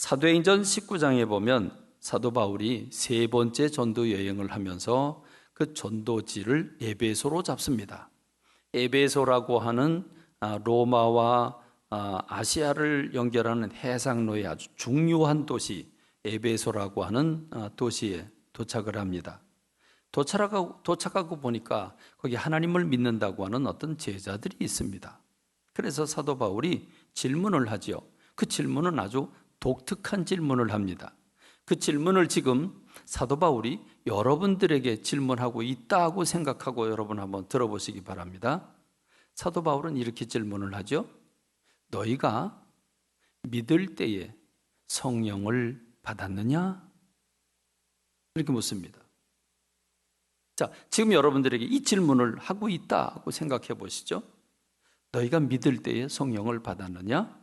사도행전 19장에 보면 사도 바울이 세 번째 전도 여행을 하면서 그 전도지를 에베소로 잡습니다. 에베소라고 하는 로마와 아시아를 연결하는 해상로의 아주 중요한 도시 에베소라고 하는 도시에 도착을 합니다. 도착하고 보니까 거기 하나님을 믿는다고 하는 어떤 제자들이 있습니다. 그래서 사도 바울이 질문을 하죠. 그 질문은 아주 독특한 질문을 합니다. 그 질문을 지금 사도 바울이 여러분들에게 질문하고 있다고 생각하고 여러분 한번 들어보시기 바랍니다. 사도 바울은 이렇게 질문을 하죠. 너희가 믿을 때에 성령을 받았느냐? 이렇게 묻습니다. 자, 지금 여러분들에게 이 질문을 하고 있다고 생각해 보시죠. 너희가 믿을 때에 성령을 받았느냐?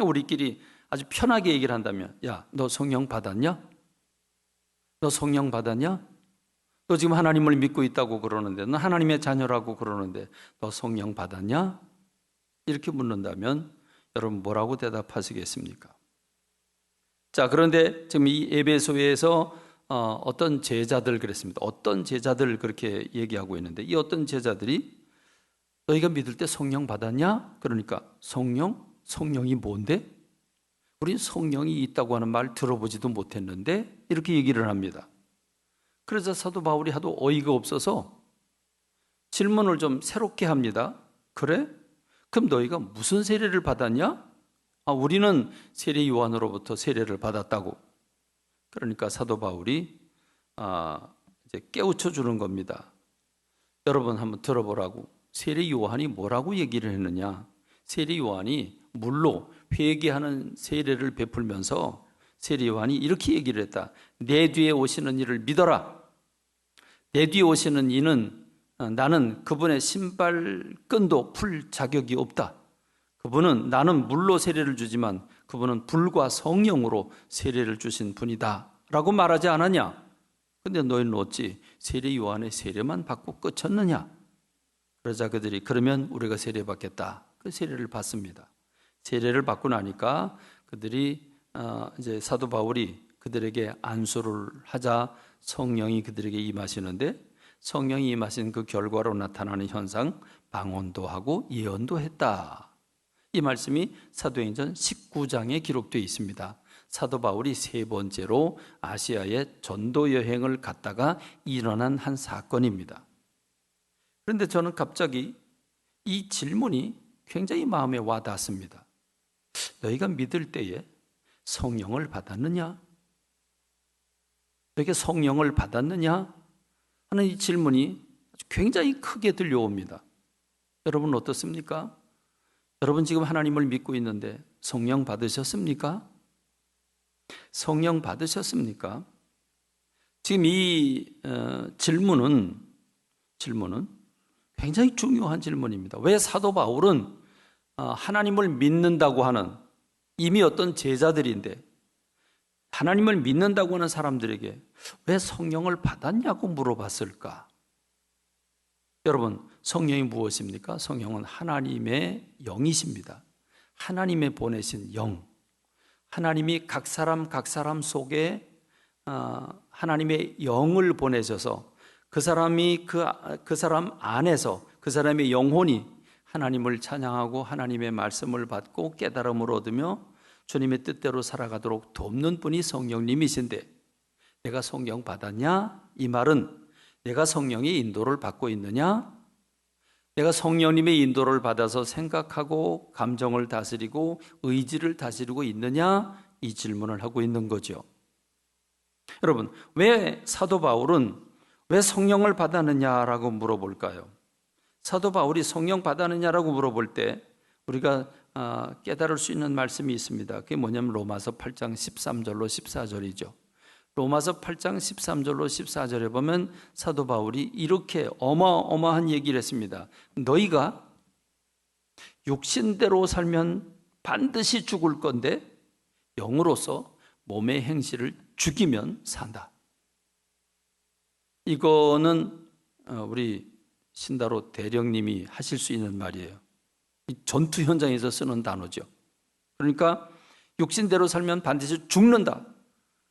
우리끼리 아주 편하게 얘기를 한다면, 야, 너 성령 받았냐? 너 성령 받았냐? 너 지금 하나님을 믿고 있다고 그러는데, 너 하나님의 자녀라고 그러는데, 너 성령 받았냐? 이렇게 묻는다면 여러분 뭐라고 대답하시겠습니까? 자, 그런데 지금 이 에베소에서 어떤 제자들 그랬습니다. 어떤 제자들 그렇게 얘기하고 있는데, 이 어떤 제자들이 너희가 믿을 때 성령 받았냐? 그러니까 성령이 뭔데? 우린 성령이 있다고 하는 말 들어보지도 못했는데 이렇게 얘기를 합니다. 그래서 사도 바울이 하도 어이가 없어서 질문을 좀 새롭게 합니다. 그래? 그럼 너희가 무슨 세례를 받았냐? 우리는 세례 요한으로부터 세례를 받았다고. 그러니까 사도 바울이 이제 깨우쳐 주는 겁니다. 여러분 한번 들어보라고. 세례 요한이 뭐라고 얘기를 했느냐? 세례 요한이 물로 회개하는 세례를 베풀면서 세례 요한이 이렇게 얘기를 했다. 내 뒤에 오시는 이를 믿어라. 내 뒤에 오시는 이는 나는 그분의 신발끈도 풀 자격이 없다. 그분은 나는 물로 세례를 주지만 그분은 불과 성령으로 세례를 주신 분이다 라고 말하지 않았냐? 근데 너희는 어찌 세례 요한의 세례만 받고 끝쳤느냐? 그러자 그들이 그러면 우리가 세례 받겠다. 그 세례를 받습니다. 세례를 받고 나니까 그들이 이제 사도 바울이 그들에게 안수를 하자 성령이 그들에게 임하시는데 성령이 임하신 그 결과로 나타나는 현상 방언도 하고 예언도 했다. 이 말씀이 사도행전 19장에 기록되어 있습니다. 사도 바울이 세 번째로 아시아에 전도 여행을 갔다가 일어난 한 사건입니다. 그런데 저는 갑자기 이 질문이 굉장히 마음에 와 닿습니다. 너희가 믿을 때에 성령을 받았느냐? 너희가 성령을 받았느냐? 하는 이 질문이 굉장히 크게 들려옵니다. 여러분 어떻습니까? 여러분 지금 하나님을 믿고 있는데 성령 받으셨습니까? 성령 받으셨습니까? 지금 이 질문은 굉장히 중요한 질문입니다. 왜 사도 바울은 하나님을 믿는다고 하는 이미 어떤 제자들인데 하나님을 믿는다고 하는 사람들에게 왜 성령을 받았냐고 물어봤을까? 여러분 성령이 무엇입니까? 성령은 하나님의 영이십니다. 하나님의 보내신 영. 하나님이 각 사람 속에 하나님의 영을 보내셔서 그 사람이 그 사람 안에서 그 사람의 영혼이 하나님을 찬양하고 하나님의 말씀을 받고 깨달음을 얻으며 주님의 뜻대로 살아가도록 돕는 분이 성령님이신데 내가 성령 받았냐? 이 말은 내가 성령의 인도를 받고 있느냐? 내가 성령님의 인도를 받아서 생각하고 감정을 다스리고 의지를 다스리고 있느냐? 이 질문을 하고 있는 거죠. 여러분, 왜 사도 바울은 왜 성령을 받았느냐라고 물어볼까요? 사도 바울이 성령 받았느냐라고 물어볼 때 우리가 깨달을 수 있는 말씀이 있습니다. 그게 뭐냐면 로마서 8장 13절로 14절이죠. 로마서 8장 13절로 14절에 보면 사도 바울이 이렇게 어마어마한 얘기를 했습니다. 너희가 육신대로 살면 반드시 죽을 건데 영으로서 몸의 행실을 죽이면 산다. 이거는 우리 신다로 대령님이 하실 수 있는 말이에요. 전투 현장에서 쓰는 단어죠. 그러니까 육신대로 살면 반드시 죽는다.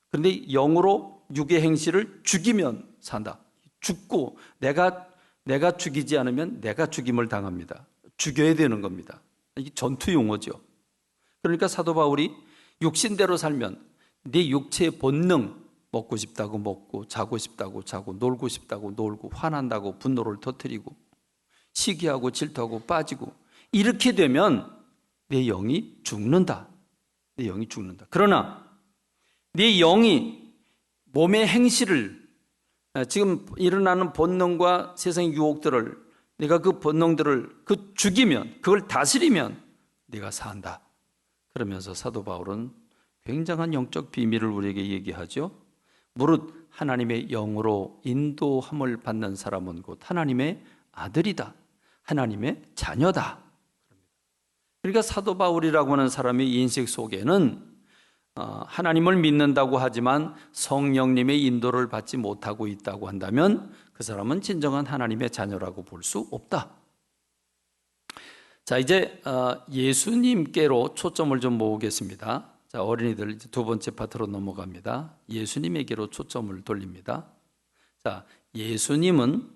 그런데 영으로 육의 행실을 죽이면 산다. 죽고 내가 죽이지 않으면 내가 죽임을 당합니다. 죽여야 되는 겁니다. 이게 전투 용어죠. 그러니까 사도 바울이 육신대로 살면 네 육체의 본능, 먹고 싶다고 먹고, 자고 싶다고 자고, 놀고 싶다고 놀고, 화난다고 분노를 터뜨리고, 시기하고 질투하고 빠지고, 이렇게 되면 내 영이 죽는다. 내 영이 죽는다. 그러나 네 영이 몸의 행실을, 지금 일어나는 본능과 세상의 유혹들을, 내가 그 본능들을 죽이면, 그걸 다스리면 네가 산다. 그러면서 사도 바울은 굉장한 영적 비밀을 우리에게 얘기하죠. 무릇 하나님의 영으로 인도함을 받는 사람은 곧 하나님의 아들이다. 하나님의 자녀다. 그러니까 사도 바울이라고 하는 사람의 인식 속에는 하나님을 믿는다고 하지만 성령님의 인도를 받지 못하고 있다고 한다면 그 사람은 진정한 하나님의 자녀라고 볼 수 없다. 자, 이제 예수님께로 초점을 좀 모으겠습니다. 자, 어린이들 이제 두 번째 파트로 넘어갑니다. 예수님에게로 초점을 돌립니다. 자, 예수님은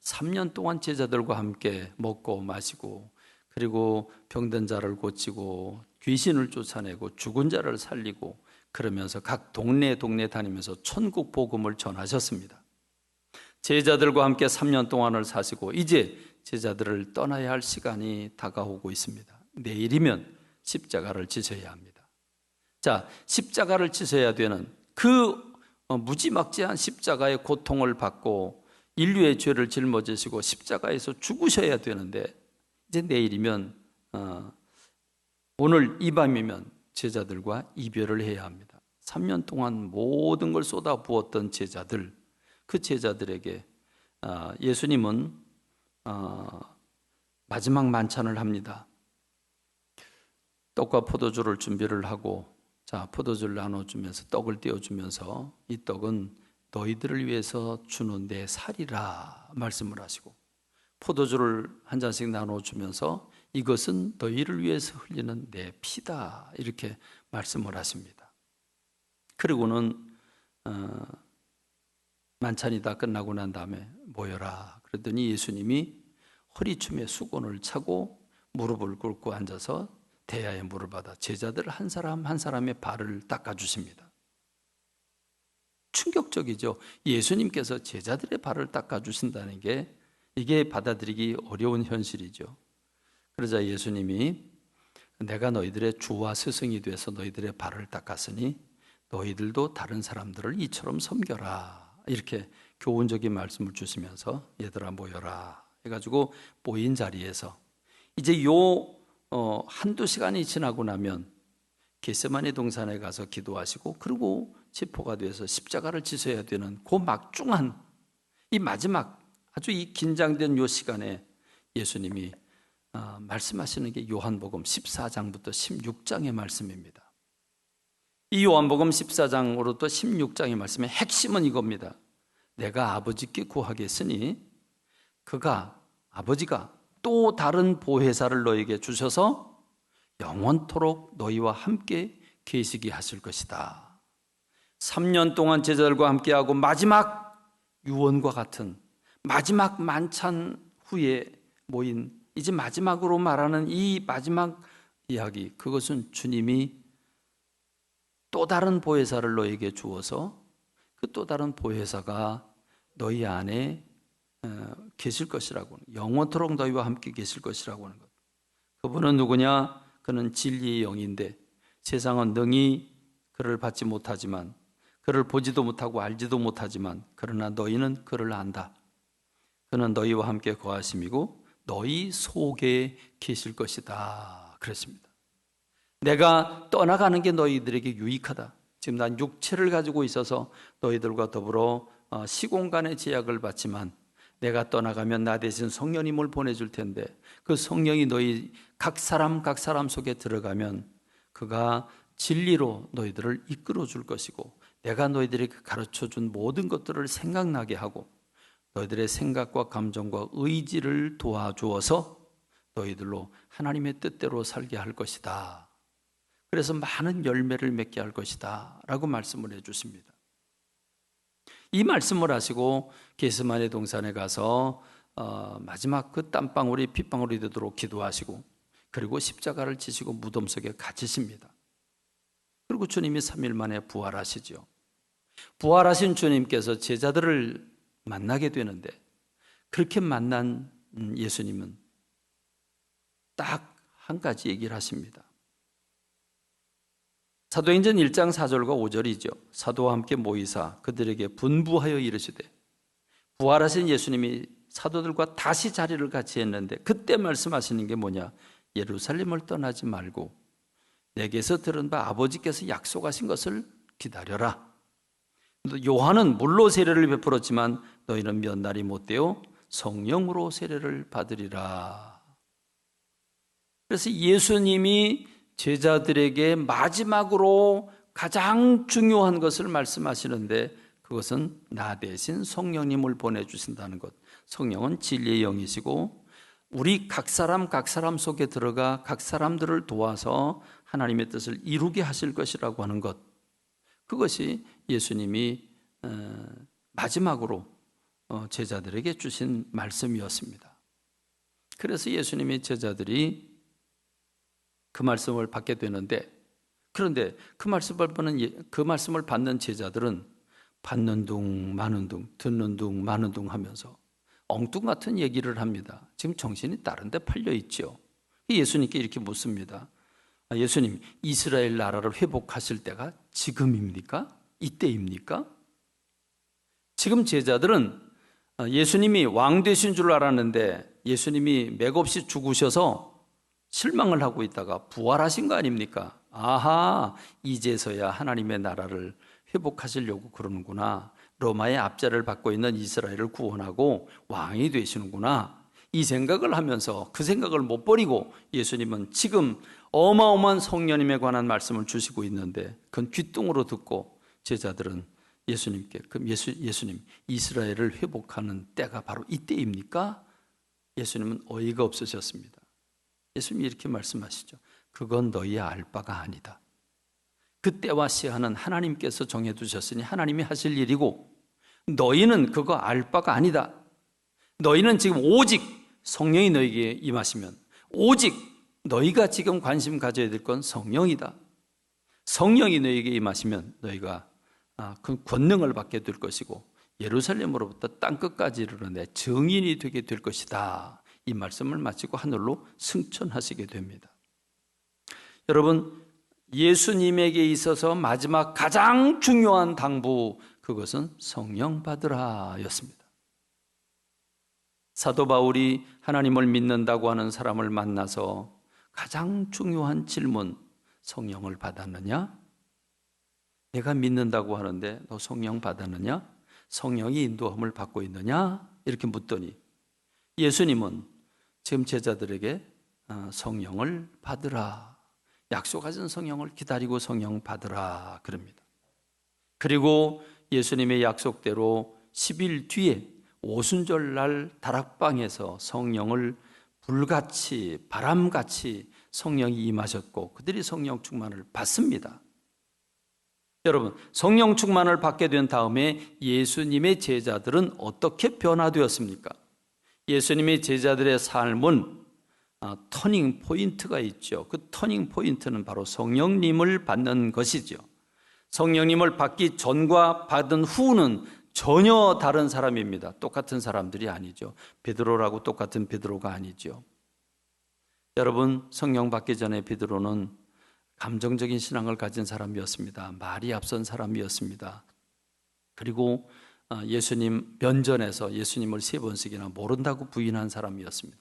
3년 동안 제자들과 함께 먹고 마시고, 그리고 병든 자를 고치고, 귀신을 쫓아내고, 죽은 자를 살리고, 그러면서 각 동네 다니면서 천국 복음을 전하셨습니다. 제자들과 함께 3년 동안을 사시고 이제 제자들을 떠나야 할 시간이 다가오고 있습니다. 내일이면 십자가를 지셔야 합니다. 자, 십자가를 지셔야 되는 그 무지막지한 십자가의 고통을 받고 인류의 죄를 짊어지시고 십자가에서 죽으셔야 되는데, 이제 내일이면 오늘 이 밤이면 제자들과 이별을 해야 합니다. 3년 동안 모든 걸 쏟아 부었던 제자들, 그 제자들에게 예수님은 마지막 만찬을 합니다. 떡과 포도주를 준비를 하고, 자, 포도주를 나눠주면서 떡을 떼어주면서 이 떡은 너희들을 위해서 주는 내 살이라 말씀을 하시고, 포도주를 한 잔씩 나눠주면서 이것은 너희를 위해서 흘리는 내 피다 이렇게 말씀을 하십니다. 그리고는 만찬이 다 끝나고 난 다음에 모여라 그랬더니 예수님이 허리춤에 수건을 차고 무릎을 꿇고 앉아서 대야에 물을 받아 제자들 한 사람 한 사람의 발을 닦아주십니다. 충격적이죠. 예수님께서 제자들의 발을 닦아주신다는 게 이게 받아들이기 어려운 현실이죠. 그러자 예수님이 내가 너희들의 주와 스승이 돼서 너희들의 발을 닦았으니 너희들도 다른 사람들을 이처럼 섬겨라 이렇게 교훈적인 말씀을 주시면서 얘들아 모여라 해가지고 모인 자리에서 이제 한두 시간이 지나고 나면 겟세마네 동산에 가서 기도하시고, 그리고 체포가 돼서 십자가를 지셔야 되는 그 막중한 이 마지막 아주 이 긴장된 요 시간에 예수님이 말씀하시는 게 요한복음 14장부터 16장의 말씀입니다. 이 요한복음 14장으로부터 16장의 말씀의 핵심은 이겁니다. 내가 아버지께 구하겠으니 아버지가 또 다른 보혜사를 너에게 주셔서 영원토록 너희와 함께 계시게 하실 것이다. 3년 동안 제자들과 함께하고 마지막 유언과 같은 마지막 만찬 후에 모인 이제 마지막으로 말하는 이 마지막 이야기, 그것은 주님이 또 다른 보혜사를 너에게 주어서 그 또 다른 보혜사가 너희 안에 계실 것이라고, 영원토록 너희와 함께 계실 것이라고 하는 것. 그분은 누구냐? 그는 진리의 영인데 세상은 능히 그를 받지 못하지만, 그를 보지도 못하고 알지도 못하지만 그러나 너희는 그를 안다. 그는 너희와 함께 거하심이고 너희 속에 계실 것이다 그랬습니다. 내가 떠나가는 게 너희들에게 유익하다. 지금 난 육체를 가지고 있어서 너희들과 더불어 시공간의 제약을 받지만 내가 떠나가면 나 대신 성령님을 보내줄 텐데 그 성령이 너희 각 사람 속에 들어가면 그가 진리로 너희들을 이끌어 줄 것이고, 내가 너희들에게 가르쳐준 모든 것들을 생각나게 하고 너희들의 생각과 감정과 의지를 도와주어서 너희들로 하나님의 뜻대로 살게 할 것이다. 그래서 많은 열매를 맺게 할 것이다 라고 말씀을 해주십니다. 이 말씀을 하시고 겟세마네 동산에 가서 마지막 그 땀방울이 핏방울이 되도록 기도하시고, 그리고 십자가를 지시고 무덤 속에 갇히십니다. 그리고 주님이 3일 만에 부활하시죠. 부활하신 주님께서 제자들을 만나게 되는데, 그렇게 만난 예수님은 딱 한 가지 얘기를 하십니다. 사도행전 1장 4절과 5절이죠. 사도와 함께 모이사 그들에게 분부하여 이르시되, 부활하신 예수님이 사도들과 다시 자리를 같이 했는데 그때 말씀하시는 게 뭐냐? 예루살렘을 떠나지 말고 내게서 들은 바 아버지께서 약속하신 것을 기다려라. 요한은 물로 세례를 베풀었지만 너희는 몇 날이 못되어 성령으로 세례를 받으리라. 그래서 예수님이 제자들에게 마지막으로 가장 중요한 것을 말씀하시는데, 그것은 나 대신 성령님을 보내주신다는 것. 성령은 진리의 영이시고 우리 각 사람 속에 들어가 각 사람들을 도와서 하나님의 뜻을 이루게 하실 것이라고 하는 것. 그것이 예수님이 마지막으로 제자들에게 주신 말씀이었습니다. 그래서 예수님이 제자들이 그 말씀을 받게 되는데, 그런데 그 말씀을 받는 제자들은 받는 둥 마는 둥, 듣는 둥 마는 둥 하면서 엉뚱 같은 얘기를 합니다. 지금 정신이 다른 데 팔려 있죠. 예수님께 이렇게 묻습니다. 예수님, 이스라엘 나라를 회복하실 때가 지금입니까? 이때입니까? 지금 제자들은 예수님이 왕 되신 줄 알았는데 예수님이 맥없이 죽으셔서 실망을 하고 있다가 부활하신 거 아닙니까? 아하, 이제서야 하나님의 나라를 회복하시려고 그러는구나. 로마의 압제를 받고 있는 이스라엘을 구원하고 왕이 되시는구나. 이 생각을 하면서 그 생각을 못 버리고 예수님은 지금 어마어마한 성령님에 관한 말씀을 주시고 있는데 그건 귓등으로 듣고 제자들은 예수님께, 그럼 예수님, 이스라엘을 회복하는 때가 바로 이때입니까? 예수님은 어이가 없으셨습니다. 예수님이 이렇게 말씀하시죠. 그건 너희의 알 바가 아니다. 그때와 시한은 하나님께서 정해두셨으니 하나님이 하실 일이고 너희는 그거 알 바가 아니다. 너희는 지금 오직 성령이 너희에게 임하시면 오직 너희가 지금 관심 가져야 될 건 성령이다. 성령이 너희에게 임하시면 너희가 그 권능을 받게 될 것이고 예루살렘으로부터 땅끝까지 이르러 내 증인이 되게 될 것이다. 이 말씀을 마치고 하늘로 승천하시게 됩니다. 여러분, 예수님에게 있어서 마지막 가장 중요한 당부, 그것은 성령 받으라 였습니다. 사도 바울이 하나님을 믿는다고 하는 사람을 만나서 가장 중요한 질문, 성령을 받았느냐? 내가 믿는다고 하는데 너 성령 받았느냐? 성령이 인도함을 받고 있느냐? 이렇게 묻더니 예수님은 지금 제자들에게 성령을 받으라, 약속하신 성령을 기다리고 성령 받으라 그럽니다. 그리고 예수님의 약속대로 10일 뒤에 오순절날 다락방에서 성령을 불같이 바람같이 성령이 임하셨고 그들이 성령 충만을 받습니다. 여러분, 성령 충만을 받게 된 다음에 예수님의 제자들은 어떻게 변화되었습니까? 예수님의 제자들의 삶은 터닝 포인트가 있죠. 그 터닝 포인트는 바로 성령님을 받는 것이죠. 성령님을 받기 전과 받은 후는 전혀 다른 사람입니다. 똑같은 사람들이 아니죠. 베드로라고 똑같은 베드로가 아니죠. 여러분, 성령 받기 전에 베드로는 감정적인 신앙을 가진 사람이었습니다. 말이 앞선 사람이었습니다. 그리고 예수님 면전에서 예수님을 3번씩이나 모른다고 부인한 사람이었습니다.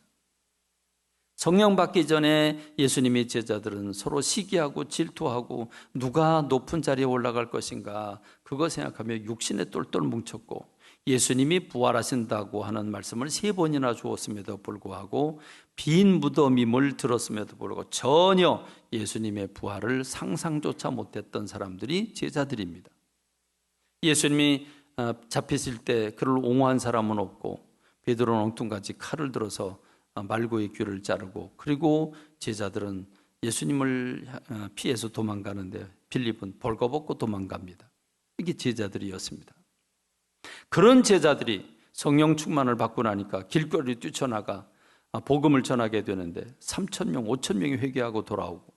성령 받기 전에 예수님의 제자들은 서로 시기하고 질투하고 누가 높은 자리에 올라갈 것인가 그거 생각하며 육신에 똘똘 뭉쳤고 예수님이 부활하신다고 하는 말씀을 3번이나 주었음에도 불구하고 빈 무덤임을 들었음에도 불구하고 전혀 예수님의 부활을 상상조차 못했던 사람들이 제자들입니다. 예수님이 잡히실 때 그를 옹호한 사람은 없고 베드로는 엉뚱같이 칼을 들어서 말고의 귀를 자르고 그리고 제자들은 예수님을 피해서 도망가는데 빌립은 벌거벗고 도망갑니다. 이게 제자들이었습니다. 그런 제자들이 성령 충만을 받고 나니까 길거리 뛰쳐나가 복음을 전하게 되는데 3,000명, 5,000명이 회개하고 돌아오고,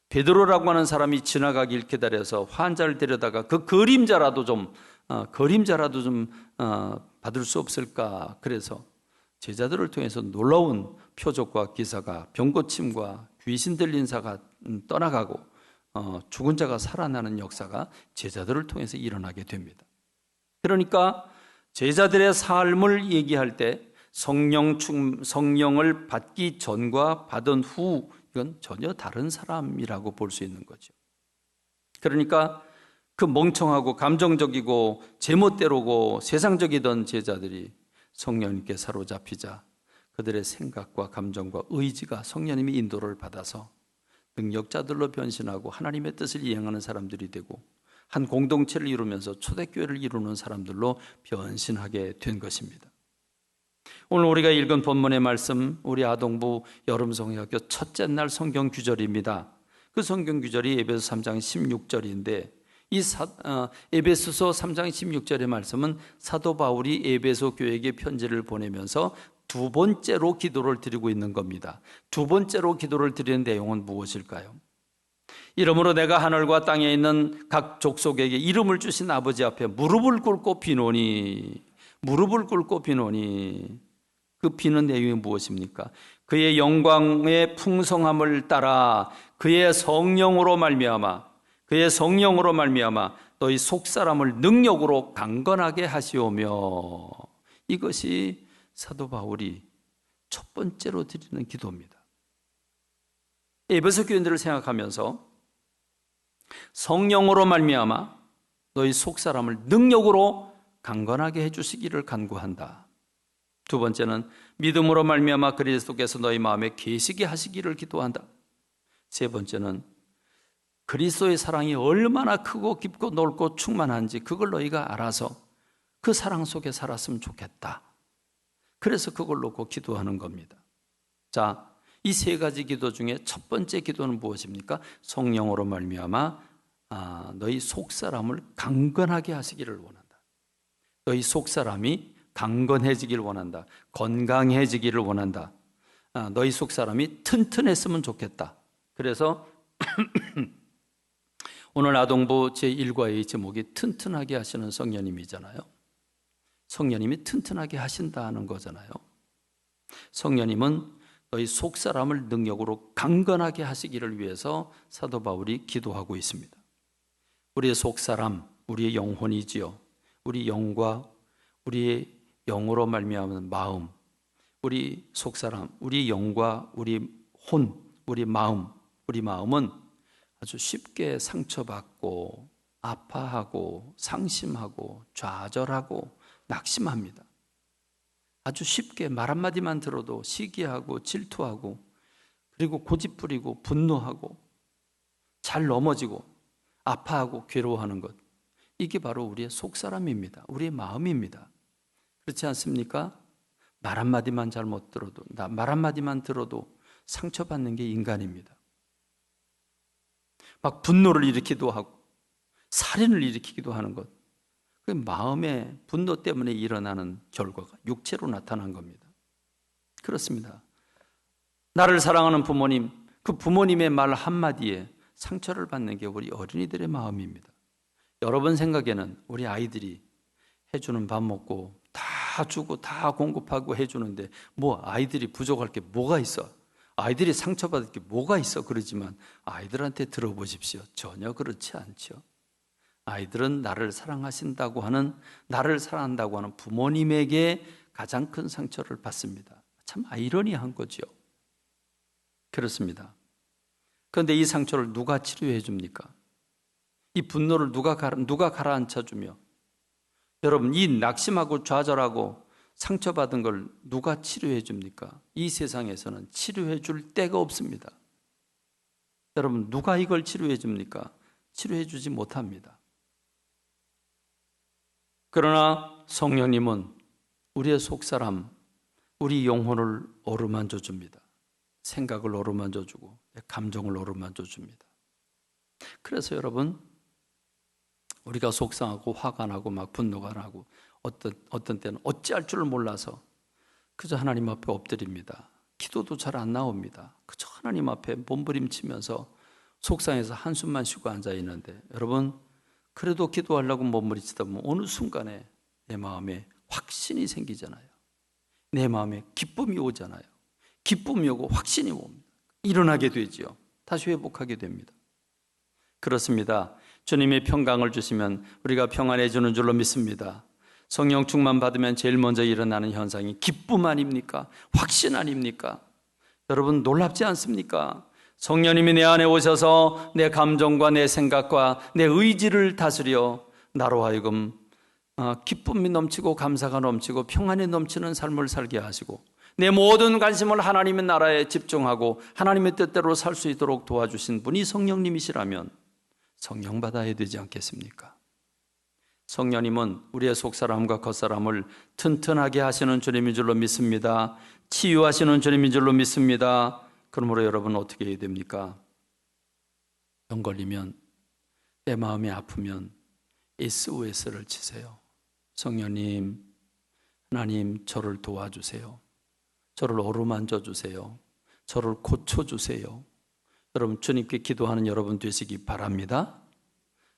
베드로라고 하는 사람이 지나가길 기다려서 환자를 데려다가 그 그림자라도 좀 받을 수 없을까, 그래서 제자들을 통해서 놀라운 표적과 기사가, 병고침과 귀신 들린 자가 떠나가고 죽은 자가 살아나는 역사가 제자들을 통해서 일어나게 됩니다. 그러니까 제자들의 삶을 얘기할 때 성령을 받기 전과 받은 후, 이건 전혀 다른 사람이라고 볼 수 있는 거죠. 그러니까 그 멍청하고 감정적이고 제멋대로고 세상적이던 제자들이 성령님께 사로잡히자 그들의 생각과 감정과 의지가 성령님의 인도를 받아서 능력자들로 변신하고 하나님의 뜻을 이행하는 사람들이 되고 한 공동체를 이루면서 초대교회를 이루는 사람들로 변신하게 된 것입니다. 오늘 우리가 읽은 본문의 말씀, 우리 아동부 여름성경학교 첫째 날 성경 규절입니다. 그 성경 규절이 에베소 3장 16절인데 이 에베소서 3장 16절의 말씀은 사도 바울이 에베소 교회에게 편지를 보내면서 두 번째로 기도를 드리고 있는 겁니다. 두 번째로 기도를 드리는 내용은 무엇일까요? 이러므로 내가 하늘과 땅에 있는 각 족속에게 이름을 주신 아버지 앞에 무릎을 꿇고 비노니, 그 비는 내용이 무엇입니까? 그의 영광의 풍성함을 따라 그의 성령으로 말미암아 너희 속사람을 능력으로 강건하게 하시오며, 이것이 사도 바울이 첫 번째로 드리는 기도입니다. 에베소 교인들을 생각하면서 성령으로 말미암아 너희 속사람을 능력으로 강건하게 해주시기를 간구한다. 두 번째는 믿음으로 말미암아 그리스도께서 너희 마음에 계시게 하시기를 기도한다. 세 번째는 그리스도의 사랑이 얼마나 크고 깊고 넓고 충만한지 그걸 너희가 알아서 그 사랑 속에 살았으면 좋겠다. 그래서 그걸 놓고 기도하는 겁니다. 자, 이 세 가지 기도 중에 첫 번째 기도는 무엇입니까? 성령으로 말미암아 너희 속사람을 강건하게 하시기를 원한다. 너희 속사람이 강건해지기를 원한다. 건강해지기를 원한다. 너희 속사람이 튼튼했으면 좋겠다. 그래서 오늘 아동부 제1과의 제목이 튼튼하게 하시는 성령님이잖아요. 성령님이 튼튼하게 하신다는 거잖아요. 성령님은 너희 속사람을 능력으로 강건하게 하시기를 위해서 사도 바울이 기도하고 있습니다. 우리의 속사람, 우리의 영혼이지요. 우리 영과 우리의 영으로 말미암은 마음, 우리 속사람, 우리 영과 우리 혼, 우리 마음은 아주 쉽게 상처받고 아파하고 상심하고 좌절하고 낙심합니다. 아주 쉽게 말 한마디만 들어도 시기하고 질투하고 그리고 고집부리고 분노하고 잘 넘어지고 아파하고 괴로워하는 것, 이게 바로 우리의 속사람입니다. 우리의 마음입니다. 그렇지 않습니까? 말 한마디만 잘못 들어도, 말 한마디만 들어도 상처받는 게 인간입니다. 막 분노를 일으키기도 하고 살인을 일으키기도 하는 것, 그 마음의 분노 때문에 일어나는 결과가 육체로 나타난 겁니다. 그렇습니다. 나를 사랑하는 부모님, 그 부모님의 말 한마디에 상처를 받는 게 우리 어린이들의 마음입니다. 여러분 생각에는 우리 아이들이 해주는 밥 먹고 다 주고 다 공급하고 해주는데 뭐 아이들이 부족할 게 뭐가 있어? 아이들이 상처받을 게 뭐가 있어? 그러지만 아이들한테 들어보십시오. 전혀 그렇지 않죠. 아이들은 나를 사랑한다고 하는 부모님에게 가장 큰 상처를 받습니다. 참 아이러니한 거죠. 그렇습니다. 그런데 이 상처를 누가 치료해 줍니까? 이 분노를 누가 가라앉혀 주며, 여러분, 이 낙심하고 좌절하고 상처받은 걸 누가 치료해 줍니까? 이 세상에서는 치료해 줄 데가 없습니다. 여러분, 누가 이걸 치료해 줍니까? 치료해 주지 못합니다. 그러나 성령님은 우리의 속사람, 우리 영혼을 어루만져 줍니다. 생각을 어루만져 주고 내 감정을 어루만져 줍니다. 그래서 여러분, 우리가 속상하고 화가 나고 막 분노가 나고 어떤 때는 어찌할 줄을 몰라서 그저 하나님 앞에 엎드립니다. 기도도 잘 안 나옵니다. 그저 하나님 앞에 몸부림치면서 속상해서 한숨만 쉬고 앉아 있는데, 여러분, 그래도 기도하려고 몸부림치다 보면 어느 순간에 내 마음에 확신이 생기잖아요. 내 마음에 기쁨이 오잖아요. 기쁨이 오고 확신이 옵니다. 일어나게 되지요. 다시 회복하게 됩니다. 그렇습니다. 주님이 평강을 주시면 우리가 평안해지는 줄로 믿습니다. 성령 충만 받으면 제일 먼저 일어나는 현상이 기쁨 아닙니까? 확신 아닙니까? 여러분, 놀랍지 않습니까? 성령님이 내 안에 오셔서 내 감정과 내 생각과 내 의지를 다스려 나로 하여금 기쁨이 넘치고 감사가 넘치고 평안이 넘치는 삶을 살게 하시고 내 모든 관심을 하나님의 나라에 집중하고 하나님의 뜻대로 살 수 있도록 도와주신 분이 성령님이시라면 성령 받아야 되지 않겠습니까? 성령님은 우리의 속사람과 겉사람을 튼튼하게 하시는 주님인 줄로 믿습니다. 치유하시는 주님인 줄로 믿습니다. 그러므로 여러분 어떻게 해야 됩니까? 병 걸리면, 내 마음이 아프면 SOS를 치세요. 성령님, 하나님 저를 도와주세요. 저를 어루만져 주세요. 저를 고쳐주세요. 여러분, 주님께 기도하는 여러분 되시기 바랍니다.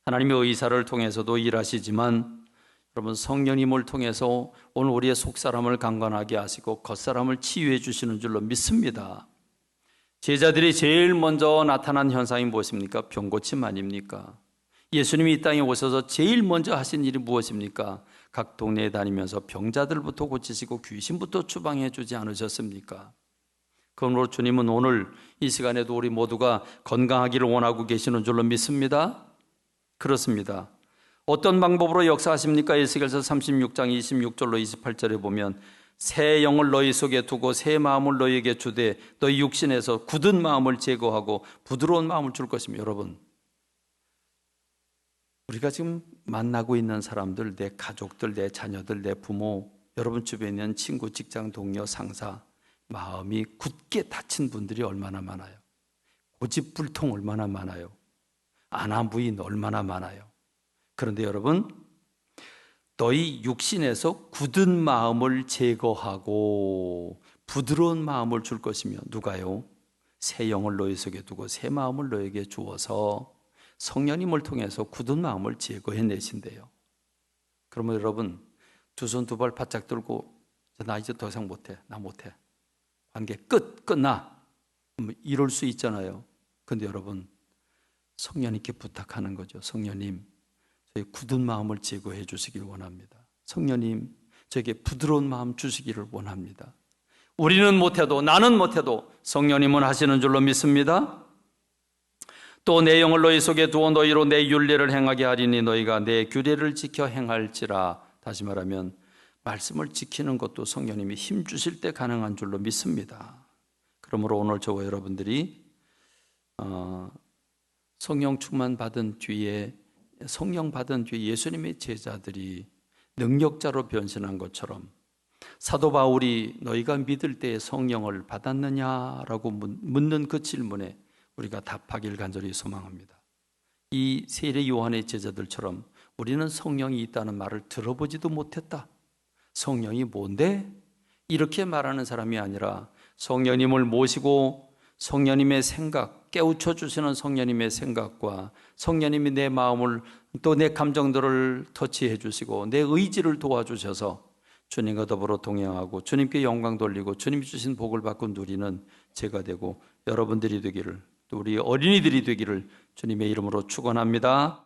하나님의 의사를 통해서도 일하시지만 여러분, 성령님을 통해서 오늘 우리의 속사람을 강건하게 하시고 겉사람을 치유해 주시는 줄로 믿습니다. 제자들이 제일 먼저 나타난 현상이 무엇입니까? 병고침 아닙니까? 예수님이 이 땅에 오셔서 제일 먼저 하신 일이 무엇입니까? 각 동네에 다니면서 병자들부터 고치시고 귀신부터 추방해 주지 않으셨습니까? 그러므로 주님은 오늘 이 시간에도 우리 모두가 건강하기를 원하고 계시는 줄로 믿습니다. 그렇습니다. 어떤 방법으로 역사하십니까? 에스겔서 36장 26절로 28절에 보면 새 영을 너희 속에 두고 새 마음을 너희에게 주되 너희 육신에서 굳은 마음을 제거하고 부드러운 마음을 줄 것입니다. 여러분, 우리가 지금 만나고 있는 사람들, 내 가족들, 내 자녀들, 내 부모, 여러분 주변에 있는 친구, 직장 동료, 상사, 마음이 굳게 닫힌 분들이 얼마나 많아요. 고집불통 얼마나 많아요. 안하무인 얼마나 많아요. 그런데 여러분, 너희 육신에서 굳은 마음을 제거하고 부드러운 마음을 줄 것이며, 누가요? 새 영을 너희 속에 두고 새 마음을 너에게 주어서 성령님을 통해서 굳은 마음을 제거해내신대요. 그러면 여러분, 두 손 두 발 바짝 들고 나 이제 더 이상 못해, 나 못해, 관계 끝나, 이럴 수 있잖아요. 근데 여러분, 성령님께 부탁하는 거죠. 성령님, 저희 굳은 마음을 제거해 주시길 원합니다. 성령님, 저에게 부드러운 마음 주시기를 원합니다. 우리는 못해도, 나는 못해도 성령님은 하시는 줄로 믿습니다. 또 내 영을 너희 속에 두어 너희로 내 율례를 행하게 하리니 너희가 내 규례를 지켜 행할지라. 다시 말하면 말씀을 지키는 것도 성령님이 힘 주실 때 가능한 줄로 믿습니다. 그러므로 오늘 저와 여러분들이 성령 충만 받은 뒤에, 성령 받은 뒤에 예수님의 제자들이 능력자로 변신한 것처럼 사도 바울이 너희가 믿을 때에 성령을 받았느냐라고 묻는 그 질문에 우리가 답하길 간절히 소망합니다. 이 세례 요한의 제자들처럼 우리는 성령이 있다는 말을 들어보지도 못했다. 성령이 뭔데? 이렇게 말하는 사람이 아니라 성령님을 모시고 성령님의 생각, 깨우쳐 주시는 성령님의 생각과 성령님이 내 마음을, 또 내 감정들을 터치해 주시고 내 의지를 도와주셔서 주님과 더불어 동행하고 주님께 영광 돌리고 주님이 주신 복을 받고 누리는 제가 되고 여러분들이 되기를, 또 우리 어린이들이 되기를 주님의 이름으로 축원합니다.